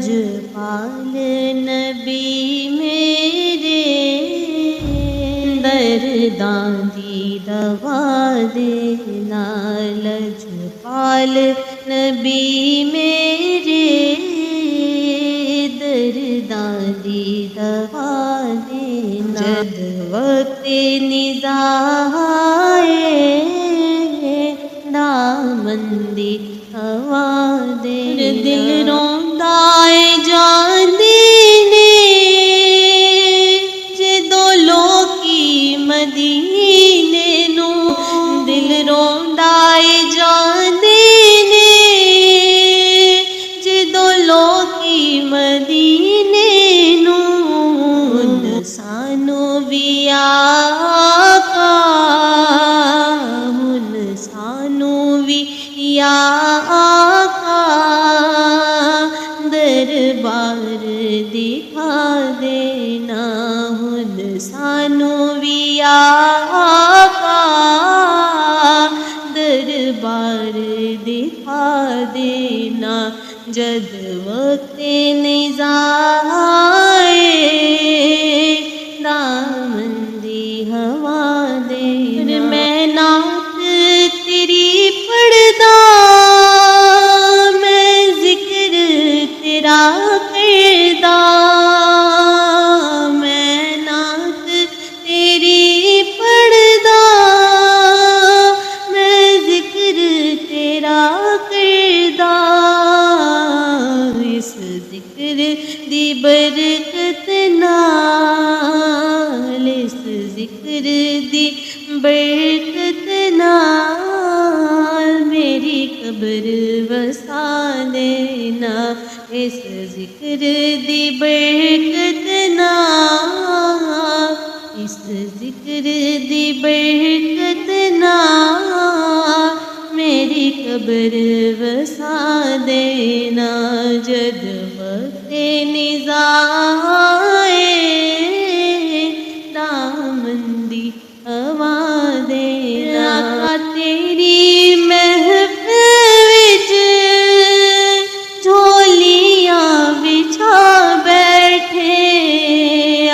लजपाल नबी मेरे दर्दां दी दवा देना। लजपाल नबी मेरे दर्दां दी दवा देना। जद वक्त निज़ाए दामंदी हवा दे। दिल रोंदा है जांदे ने जदों लोकी मदीने नू। दिल रोंदा है जांदे ने जदों लोकी मदीने नू। सानू भी आका हुन सानू भी आका दरबार दिखा देना। हुन सानू भी आका दरबार दिखा देना। जद वक्त निज़ाए दामंदी हवा देना। मैं नात तेरी पढ़दा मैं जिक्र तेरा करदा। मैं नात तेरी पढ़दा मैं जिक्र तेरा करदा। इस जिक्र दी बरकत नाल इस जिक्र दी बरकत नाल मेरी कब्र वसा देना। इस जिक्र दी बरकत नाल इस जिक्र दी बरकत नाल मेरी कब्र वसा देना। जद वक्त निज़ाए दामंदी हवा देना। आका तेरी महफिल विच झोलियां बिछा बैठे।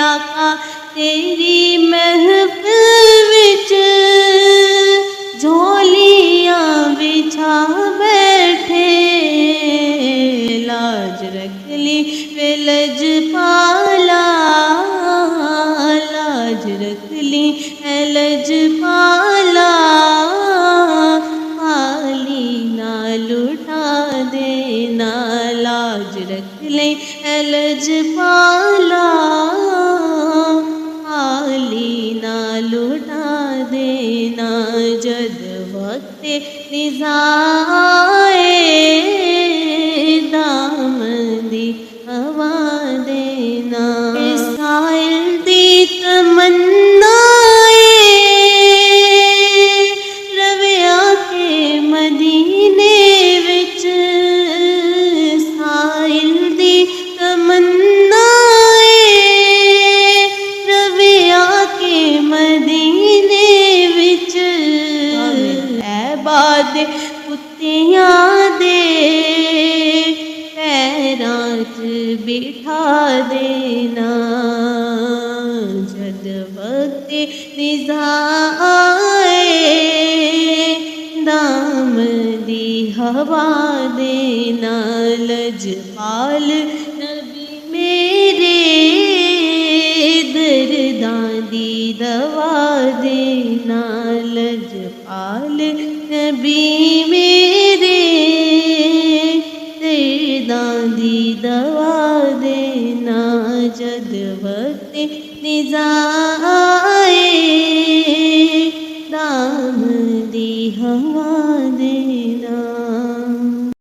आका तेरी महफिल विच झोलियां बिछा बैठे। लाज रख ली वे लजपाला लाज रख ली है लजपाला। खाली ना लुटा देना। लाज रख ले है लजपाला खाली ना लुटा देना। जद वक्त निज़ाए दामंदी हवा देना। साइल दी तमन्नाए रविया के मदीने विच। साइल दी तमन्नाए रविया के मदीने विच। ऐबाद कुत्तियां दे पैरां च बिठा देना। जद वक्त निज़ाए दामंदी हवा देना। लजपाल नबी मेरे दर्दां दी दवा देना। लजपाल नबी मेरे दर्दां दी दवा देना। जद वक्त निज़ाए